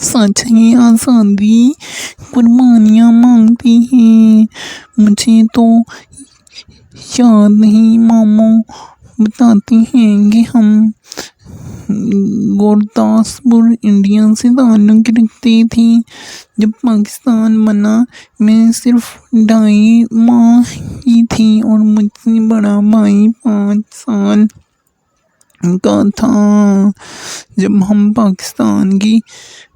सच है आज़ादी कुर्बानियाँ मांगती है। मुझे तो याद नहीं, मामू बताते हैं कि हम गुरदासपुर इंडिया से ताल्लुक़ रखते थे। जब पाकिस्तान बना मैं सिर्फ 2.5 माह की थी और मुझसे बड़ा भाई 5 साल का था। जब हम पाकिस्तान की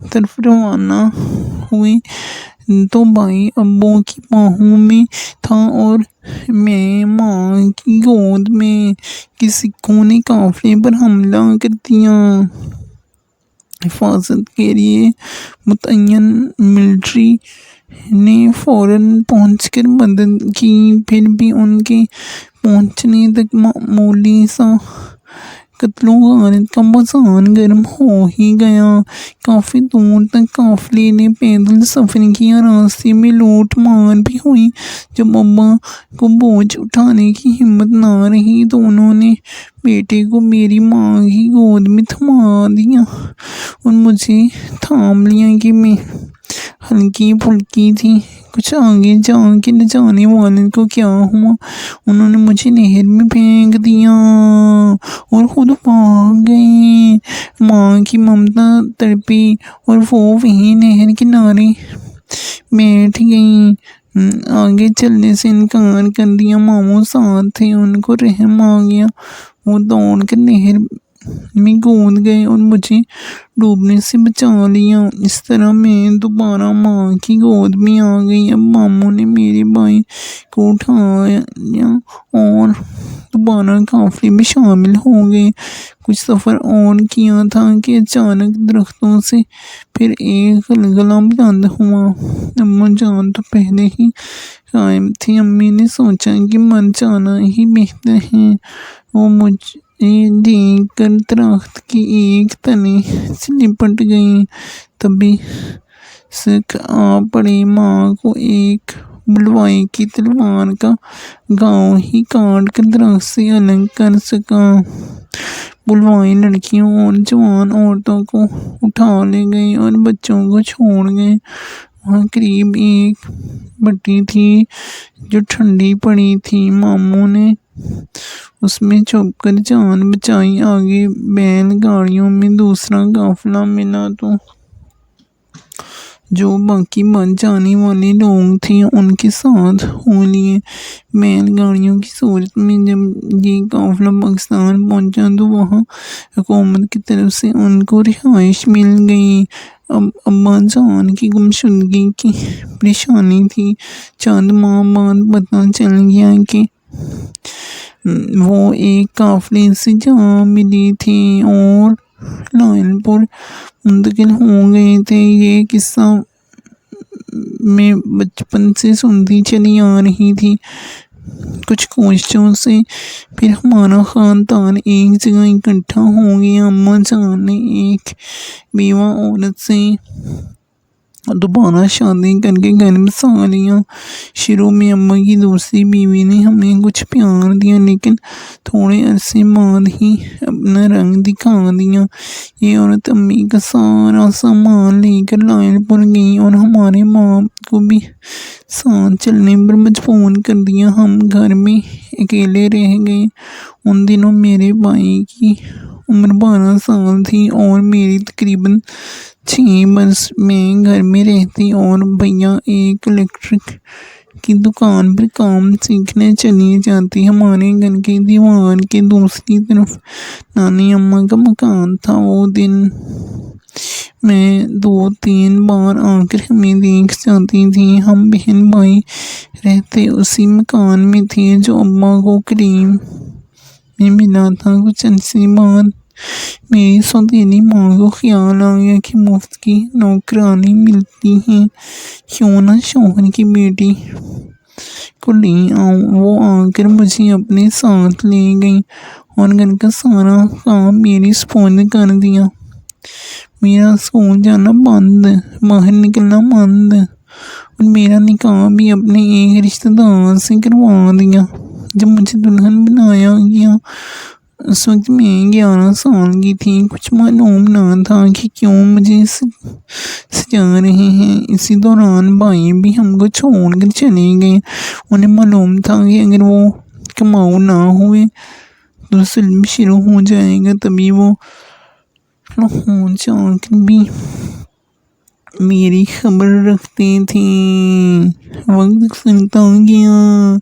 तरफ रवाना हुए तो भाई अब्बू की बाहों में था और मैं माँ की गोद में कि सिखों ने काफिले पर हमला कर दिया। हिफाजत के लिए मुतय्यन मिलिट्री ने फौरन पहुंचकर मदद की। फिर भी उनके पहुंचने तक मामूली सा कत्लो गारत का मजान गर्म हो ही गया। काफ़ी दूर तक काफिले ने पैदल सफ़र किया। रास्ते में लूट मार भी हुई। जब अब्बा को बोझ उठाने की हिम्मत ना रही तो उन्होंने बेटे को मेरी माँ की गोद में थमा दिया और मुझे थाम लिया कि मैं हल्की फुल्की थी। कुछ आगे जाके न जाने वाले को क्या हुआ, उन्होंने मुझे नहर में फेंक दिया और खुद भाग गए। माँ की ममता तड़पी और वो वहीं नहर किनारे बैठ गई। आगे चलने से इनकार कर दिया। मामू साथ थे, उनको रहम आ गया। वो दौड़ कर नहर में कूद गए और मुझे डूबने से बचा लिया। इस तरह मैं दोबारा माँ की गोद में आ गई। अब मामू ने मेरे भाई को उठाया और दोबारा काफिले में शामिल हो गए। कुछ सफ़र और किया था कि अचानक दरख्तों से फिर एक गलगला बुलंद हुआ। अम्मा जान तो पहले ही कायम थी। अम्मी ने सोचा कि मर जाना ही बेहतर है। वो मुझे देख कर दरख्त की एक तने से लिपट गई। तभी शक आ पड़े। माँ को एक बुलवाई की तलवार का घाव ही काट कर दरख्त से अलग कर सका। बुलवाई लड़कियों और जवान औरतों को उठा ले गए और बच्चों को छोड़ गए। वहाँ करीब एक भट्टी थी जो ठंडी पड़ी थी। मामू ने उसमें छुपकर जान बचाई। आगे बैलगाड़ियों में दूसरा काफिला मिला तो जो बाकी बच जाने वाले लोग थे उनके साथ हो लिए। बैलगाड़ियों की सूरत में जब ये काफिला पाकिस्तान पहुंचा तो वहाँ हुकूमत की तरफ से उनको रिहाइश मिल गई। अब अब्बा जान की गुमशुदगी की परेशानी थी। चंद माह बाद पता चल गया कि वो एक काफिले से जा मिली थी और लायलपुर मुंतकिल हो गए थे। ये किस्सा मैं बचपन से सुनती चली आ रही थी। कुछ कोशिशों से फिर हमारा खानदान एक जगह इकट्ठा हो गया। अम्मा जान ने एक बेवा औरत से दोबारा शादी करके घर बसा लिया। शुरू में अम्मा की दूसरी बीवी ने हमें कुछ प्यार दिया, लेकिन थोड़े अरसे बाद ही अपना रंग दिखा दिया। ये औरत अम्मी का सारा सामान लेकर लायलपुर गई और हमारे माँ को भी साथ चलने पर मजबूर कर दिया। हम घर में अकेले रह गए। उन दिनों मेरे भाई की उम्र 12 साल थी और मेरी तकरीबन 6 वर्ष में घर में रहती और भैया एक इलेक्ट्रिक की दुकान पर काम सीखने चली जाती। हमारे घर के दीवार के दूसरी तरफ नानी अम्मा का मकान था। वो दिन मैं 2-3 बार आकर हमें देख जाती थी। हम बहन भाई रहते उसी मकान में थे जो अब्बा को करीम में मिला था। कुछ अरसे बाद मेरी सौतेली माँ को ख्याल आ गया कि मुफ्त की नौकरानी मिलती है, क्यों ना शौहर की बेटी को ले आऊँ। वो आकर मुझे अपने साथ ले गई और घर का सारा काम मेरी स्पुर्द कर दिया। मेरा स्कूल जाना बंद, बाहर निकलना बंद और मेरा निकाह भी अपने एक रिश्तेदार से करवा दिया। जब मुझे दुल्हन बनाया गया उस वक्त मैं 11 साल की थी। कुछ मालूम न था कि क्यों मुझे सजा रहे हैं। इसी दौरान भाई भी हमको छोड़कर चले गए। उन्हें मालूम था कि अगर वो कमाऊ ना हुए तो जुल्म शुरू हो जाएगा। तभी वो लाहौर जाकर भी मेरी खबर रखते थे। वक्त गुजरता गया।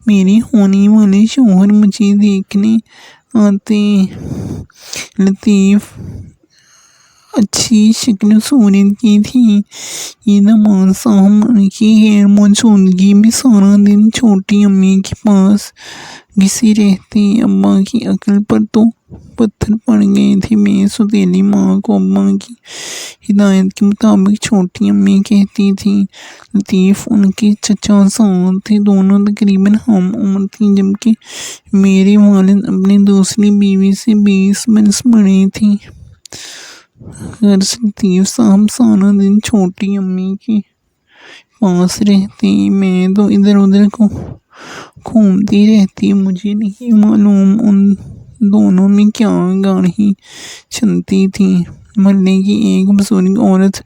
मेरे होने वाले शौहर मुझे देखने आते। लतीफ़ अच्छी शक्ल सूरत की थी। ये नमाज साहब की गैर मौजूदगी में सारा दिन छोटी अम्मी के पास घिसी रहती। अब्बा की अक्ल पर तो पत्थर पड़ गए थे। मैं सौतेली माँ को अब्बा की हिदायत के मुताबिक छोटी अम्मी कहती थी। लतीफ़ उनके चचा साहब थे। दोनों तकरीबन हम उम्र थी, जबकि मेरे वालिद अपनी दूसरी बीवी से 20 बरस बड़े थे। घर से लतीफ़ साहब सारा दिन छोटी अम्मी के पास रहते। मैं तो इधर उधर को घूमती रहती। मुझे नहीं मालूम उन दोनों में क्या गाढ़ी चलती थी। मोहल्ले की एक बुजुर्ग औरत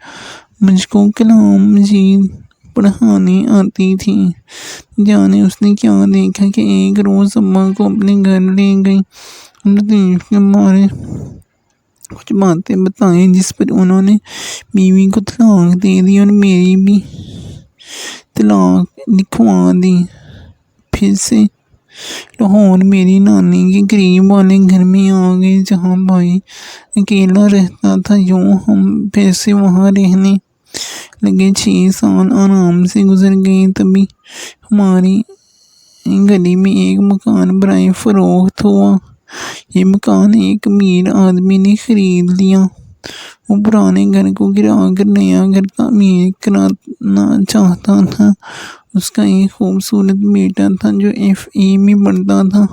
मुझको कलाम मजीद पढ़ाने आती थी। जाने उसने क्या देखा कि एक रोज़ अम्मा को अपने घर ले गई। लतीफ़ के बारे कुछ बातें बताई, जिस पर उन्होंने बीवी को तलाक दे दी और मेरी भी तलाक लिखवा दी। फिर से लाहौर मेरी नानी के करीब वाले घर में आ गए, जहाँ भाई अकेला रहता था। यूँ हम फिर से वहाँ रहने लगे। 6 साल आराम से गुजर गए। तभी हमारी गली में एक मकान बराए फरोख्त हुआ। ये मकान एक अमीर आदमी ने खरीद लिया। वो पुराने घर को गिरा कर नया घर तामीर कराना चाहता था। उसका एक खूबसूरत बेटा था जो FA में पढ़ता था।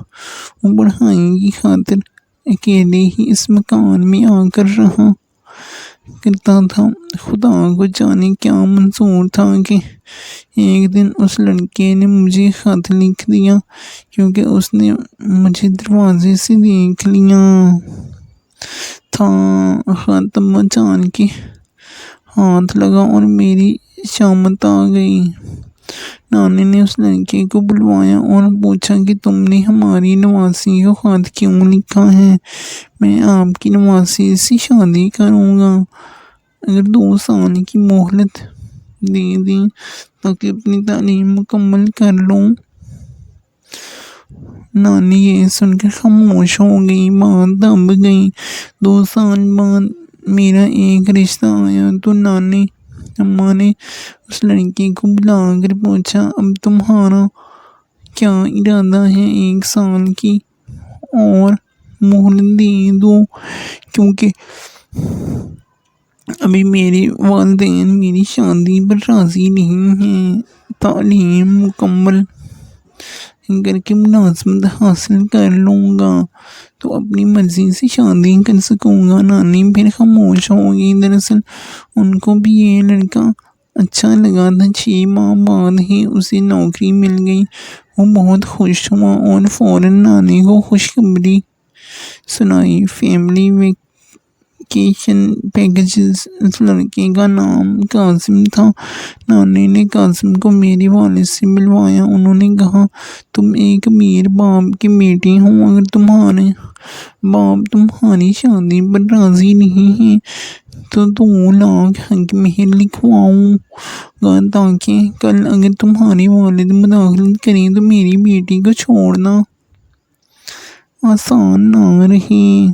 वो पढ़ाई की खातिर अकेले ही इस मकान में आकर रहा करता था। खुदा को जाने क्या मंजूर था कि एक दिन उस लड़के ने मुझे खत लिख दिया, क्योंकि उसने मुझे दरवाजे से देख लिया था। खत अम्मा जान के हाथ लगा और मेरी शामत आ गई। नानी ने उस लड़के को बुलवाया और पूछा कि तुमने हमारी नवासी को खत क्यों लिखा है। मैं आपकी नवासी से शादी करूँगा अगर 2 साल की मोहलत दे दी ताकि अपनी तालीम मुकम्मल कर लूँ। नानी ये सुनकर खामोश हो गई। बात दब गई। 2 साल बाद मेरा एक रिश्ता आया तो नानी अम्मा ने उस लड़के को बुलाकर पूछा, अब तुम्हारा क्या इरादा है? 1 साल की और मोहलत दे दो, क्योंकि अभी मेरे वालिदैन मेरी शादी पर राज़ी नहीं हैं। तालीम मुकम्मल करके मुलाजमत हासिल कर लूँगा तो अपनी मर्ज़ी से शादी कर सकूँगा। नानी फिर खामोश हो गई। दरअसल उनको भी ये लड़का अच्छा लगा था। 6 माह बाद ही उसे नौकरी मिल गई। वो बहुत खुश हुआ और फ़ौरन नानी को खुशखबरी सुनाई। Family vacation packages. उस लड़के का नाम कासिम था। नानी ने कासिम को मेरे वालिद से मिलवाया। उन्होंने कहा, तुम एक अमीर बाप की बेटी हो। अगर तुम्हारे बाप तुम्हारी शादी पर राज़ी नहीं है तो 2 लाख हक महर लिखवाऊँगा, ताकि कल अगर तुम्हारे वालिद मुदाखलत करें तो मेरी बेटी को छोड़ना आसान ना रहे।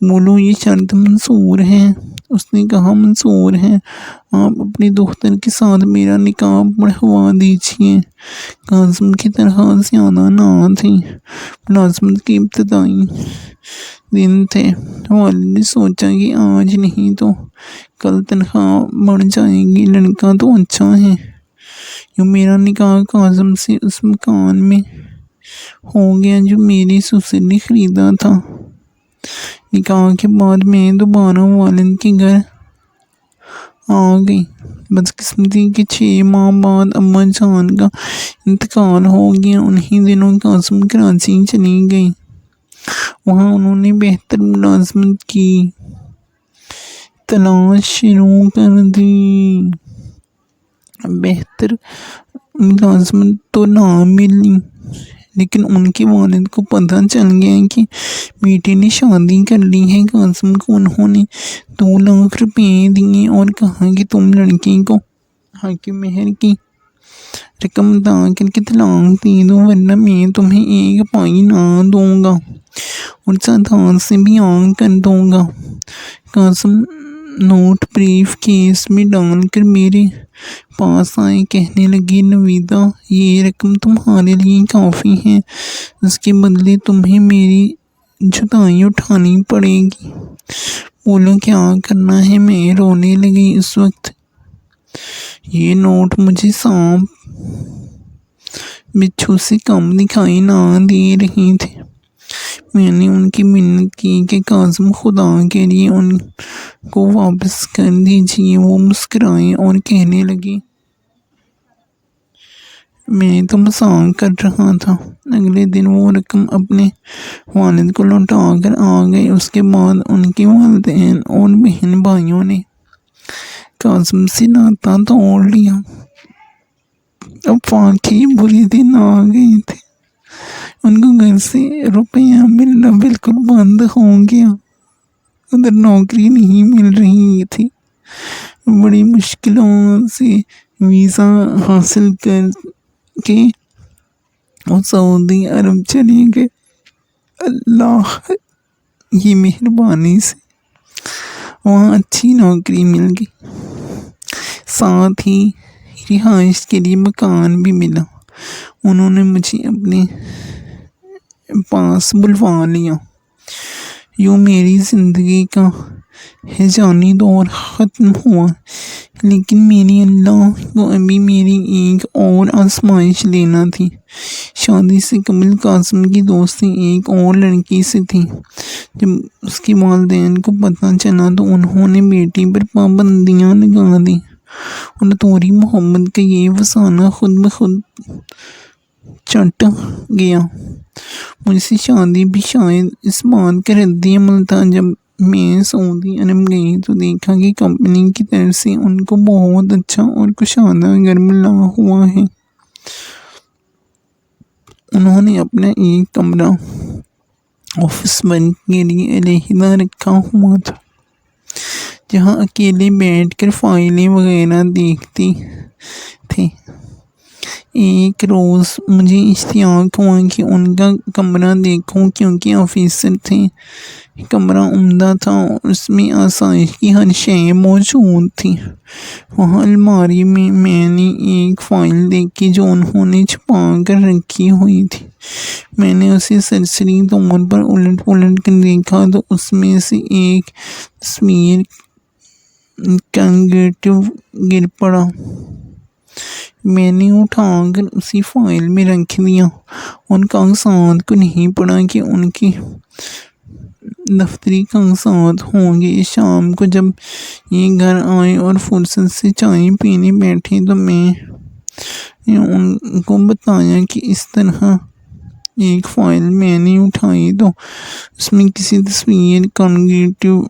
बोलो, ये शर्त मंजूर है? उसने कहा, मंजूर है। आप अपनी दोहतर के साथ मेरा निकाह पढ़वा दीजिए। कासिम की तरह ज़्यादा ना थे। मुलाजमत के इब्तदाई दिन थे। वालिद ने सोचा कि आज नहीं तो कल तनख्वाह बढ़ जाएगी। लड़का तो अच्छा है। यूँ मेरा निकाह कासिम से उस मकान में हो गया जो मेरी ससुर ने खरीदा था। निकाह के बाद मैं दोबारा वालिद के घर आ गई। बदकिस्मती के 6 माह बाद अम्मा जान का इंतकाल हो गया। उन्हीं दिनों कासिम कराची चली गई وہاں انہوں نے بہتر ملازمت کی تلاش شروع کر دی۔ بہتر ملازمت تو نہ ملی، لیکن ان کے والد کو پتہ چل گیا کہ بیٹے نے شادی کر لی ہے۔ قاسم کو انہوں نے 2 لاکھ روپے دیے اور کہا کہ تم لڑکی کو حق مہر کی رقم ادا کر کے طلاق دے دو، ورنہ میں تمہیں 1 پائی نہ دوں گا اور جائیداد سے بھی آگ کر دوں گا۔ قاسم نوٹ بریف کیس میں ڈال کر میرے پاس آئے، کہنے لگے نویدہ یہ رقم تمہارے لیے کافی ہے، اس کے بدلے تمہیں میری جدائی اٹھانی پڑے گی۔ بولو کیا کرنا ہے؟ میں رونے لگی۔ اس وقت یہ نوٹ مجھے سانپ بچھو سے کم دکھائی نہ دے رہے تھے۔ میں نے ان کی منت کی کہ قاسم خدا کے لیے ان کو واپس کر دیجیے۔ وہ مسکرائے اور کہنے لگے میں تو مذاق کر رہا تھا۔ اگلے دن وہ رقم اپنے والد کو لوٹا کر آ گئے۔ اس کے بعد ان کے والدین اور بہن بھائیوں نے قاسم سے ناطہ توڑ لیا۔ اب واقعی برے دن آ گئے تھے۔ ان کو گھر سے روپیہ ملنا بالکل بند ہو گیا، ادھر نوکری نہیں مل رہی تھی۔ بڑی مشکلوں سے ویزا حاصل کر کے وہ سعودی عرب چلے گئے۔ اللہ کی مہربانی سے وہاں اچھی نوکری مل گئی، ساتھ ہی رہائش کے لیے مکان بھی ملا۔ انہوں نے مجھے اپنے پاس بلوا لیا۔ یوں میری زندگی کا ہیجانی دور ختم ہوا، لیکن میری اللہ کو ابھی میری ایک اور آزمائش لینا تھی۔ شادی سے قبل قاسم کی دوستی ایک اور لڑکی سے تھی۔ جب اس کے والدین کو پتہ چلا تو انہوں نے بیٹی پر پابندیاں لگا دیں اور توری محبت کا یہ فسانہ خود بخود چٹ گیا۔ مجھ سے شادی بھی شاید اس بات کا رد عمل تھا۔ جب میں سعودی عرب گئی تو دیکھا کہ کمپنی کی طرف سے ان کو بہت اچھا اور کشادہ گھر ملا ہوا ہے۔ انہوں نے اپنا ایک کمرہ آفس ورک کے لیے علیحدہ رکھا ہوا تھا، جہاں اکیلے بیٹھ کر فائلیں وغیرہ دیکھتے تھے۔ ایک روز مجھے اشتیاق ہوا کہ ان کا کمرہ دیکھوں، کیونکہ آفیسر تھے۔ کمرہ عمدہ تھا اور اس میں آسائش کی ہر شے موجود تھی۔ وہاں الماری میں میں نے ایک فائل دیکھی جو انہوں نے چھپا کر رکھی ہوئی تھی۔ میں نے اسے سرسری طور پر الٹ پلٹ کر دیکھا تو اس میں سے ایک تصویر کا نگیٹو گر پڑا۔ میں نے اٹھا کر اسی فائل میں رکھ دیا۔ ان کاغذات کو نہیں پڑھا کہ ان کے دفتری کاغذات ہوں گے۔ شام کو جب یہ گھر آئے اور فرصت سے چائے پینے بیٹھے تو میں نے ان کو بتایا کہ اس طرح ایک فائل میں نے اٹھائی تو اس میں کسی تصویر کا نگیٹو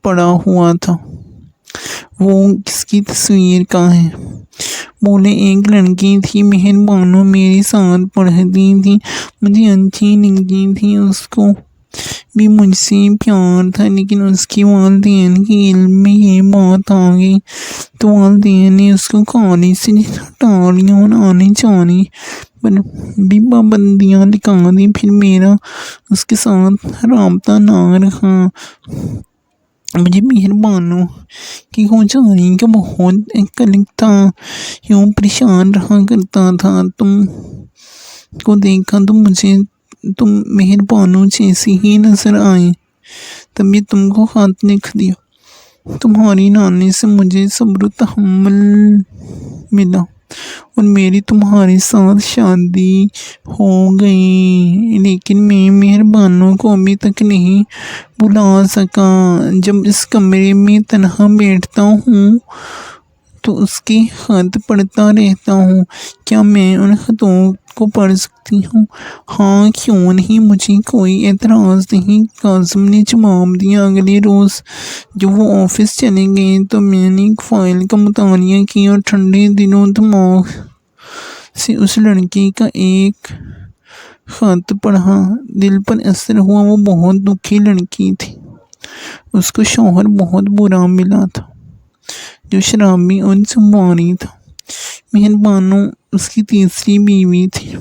پڑا ہوا تھا۔ وہ کس کی تصویر کا ہے؟ بولے ایک لڑکی تھی مہر بانو، میرے ساتھ پڑھتی تھی، مجھے اچھی لگتی تھی، اس کو بھی مجھ سے پیار تھا، لیکن اس کے والدین کے علم میں یہ بات آ گئی تو والدین نے اس کو کالج سے ہٹا لیا اور آنے جانے پر بھی پابندیاں لگا دی۔ پھر میرا اس کے ساتھ رابطہ نہ رہا۔ مجھے مہر بانو کی ہو جانے کا بہت قلق تھا، یوں پریشان رہا کرتا تھا۔ تم کو دیکھا تو مجھے تم مہر بانو جیسی ہی نظر آئی، تبھی تم کو خط لکھ دیا۔ تمہاری نانی سے مجھے صبر و تحمل ملا اور میری تمہارے ساتھ شادی ہو گئی، لیکن میں مہر بانو کو ابھی تک نہیں بھلا سکا۔ جب اس کمرے میں تنہا بیٹھتا ہوں تو اس کے خط پڑھتا رہتا ہوں۔ کیا میں ان خطوں کو پڑھ سکتی ہوں؟ ہاں، کیوں نہیں، مجھے کوئی اعتراض نہیں، کاظم نے جواب دیا۔ اگلے روز جب وہ آفس چلے گئے تو میں نے ایک فائل کا مطالعہ کیا اور ٹھنڈے دل و دماغ سے اس لڑکی کا ایک خط پڑھا۔ دل پر اثر ہوا۔ وہ بہت دکھی لڑکی تھی۔ اس کو شوہر بہت برا ملا تھا جو شرابی اور زواری تھا۔ مہربانو اس کی تیسری بیوی تھی۔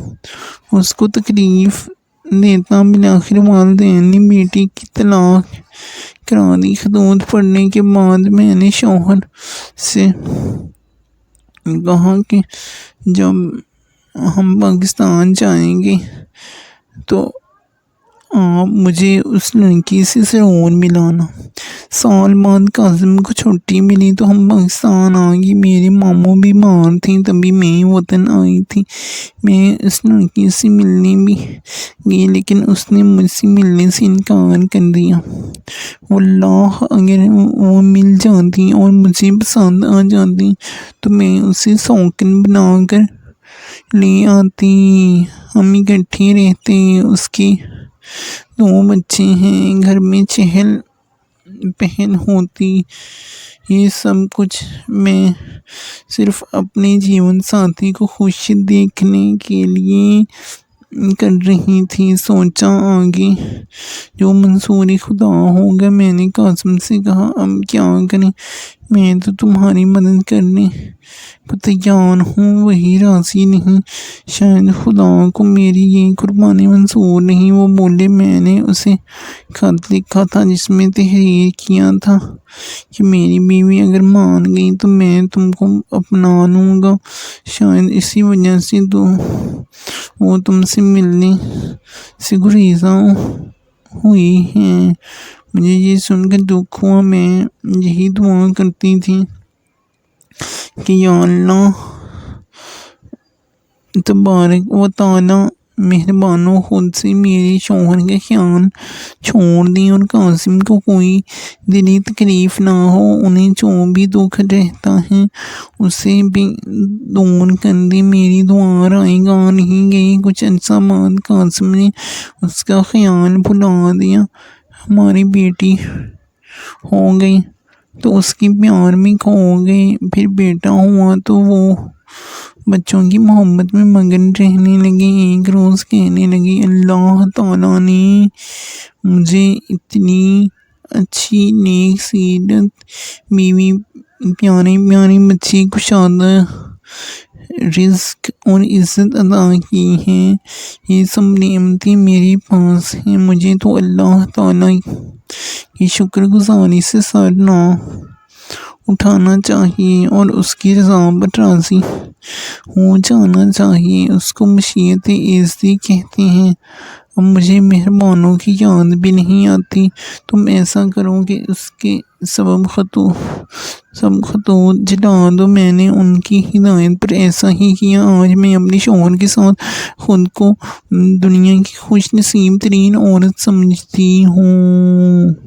اس کو تکلیف دیتا۔ بالآخر والدین نے بیٹی کی طلاق کرا دی۔ خطوط پڑھنے کے بعد میں نے شوہر سے کہا کہ جب ہم پاکستان جائیں گے تو آپ مجھے اس لڑکی سے ضرور ملانا۔ سال بعد کاظم کو چھٹی ملی تو ہم پاکستان آ گئے۔ میرے ماموں بیمار تھے، تبھی میں وطن آئی تھی۔ میں اس لڑکی سے ملنے بھی گئی لیکن اس نے مجھ سے ملنے سے انکار کر دیا۔ واللہ اگر وہ مل جاتی اور مجھے پسند آ جاتی تو میں اسے سوکن بنا کر لے آتی، ہم اکٹھے رہتے۔ اس کے 2 بچے ہیں، گھر میں چہل پہل ہوتی۔ یہ سب کچھ میں صرف اپنے جیون ساتھی کو خوش دیکھنے کے لیے کر رہی تھی۔ سوچا آگے جو منظور خدا ہوگا۔ میں نے کاظم سے کہا اب کیا کریں؟ میں تو تمہاری مدد کرنے کو تیار ہوں، وہی راضی نہیں۔ شاید خدا کو میری یہ قربانی منظور نہیں۔ وہ بولے میں نے اسے خط لکھا تھا جس میں تحریر کیا تھا کہ میری بیوی اگر مان گئی تو میں تم کو اپنا لوں گا۔ شاید اسی وجہ سے تو وہ تم سے ملنے سے گریزاں ہوئی ہے۔ مجھے یہ سن کر دکھ ہوا۔ میں یہی دعا کرتی تھی کہ یا اللہ تبارک و تعالی مہربانو خود سے میرے شوہر کا خیال چھوڑ دیں اور کاظم کو کوئی دلی تکلیف نہ ہو۔ انہیں جو بھی دکھ رہتا ہے اسے بھی دور کر دے۔ میری دعا رائے گاہ نہیں گئی۔ کچھ عرصہ بعد کاظم نے اس کا خیال بھلا دیا۔ ہماری بیٹی ہو گئی تو اس کے پیار میں کھو گئے۔ پھر بیٹا ہوا تو وہ بچوں کی محبت میں مگن رہنے لگے۔ ایک روز کہنے لگی اللہ تعالیٰ نے مجھے اتنی اچھی نیک سیرت بیوی، پیارے پیارے بچے، کشادہ رزق اور عزت عطا کی ہے۔ یہ سب نعمتیں میرے پاس ہیں۔ مجھے تو اللہ تعالیٰ کی شکر گزاری سے سر نہ اٹھانا چاہیے اور اس کی رضا پر راضی ہو جانا چاہیے۔ اس کو مشیت ایزدی کہتے ہیں۔ اب مجھے مہربانوں کی یاد بھی نہیں آتی۔ تم ایسا کرو کہ اس کے سب خطوط جلا دو۔ میں نے ان کی ہدایت پر ایسا ہی کیا۔ آج میں اپنے شوہر کے ساتھ خود کو دنیا کی خوش نصیب ترین عورت سمجھتی ہوں۔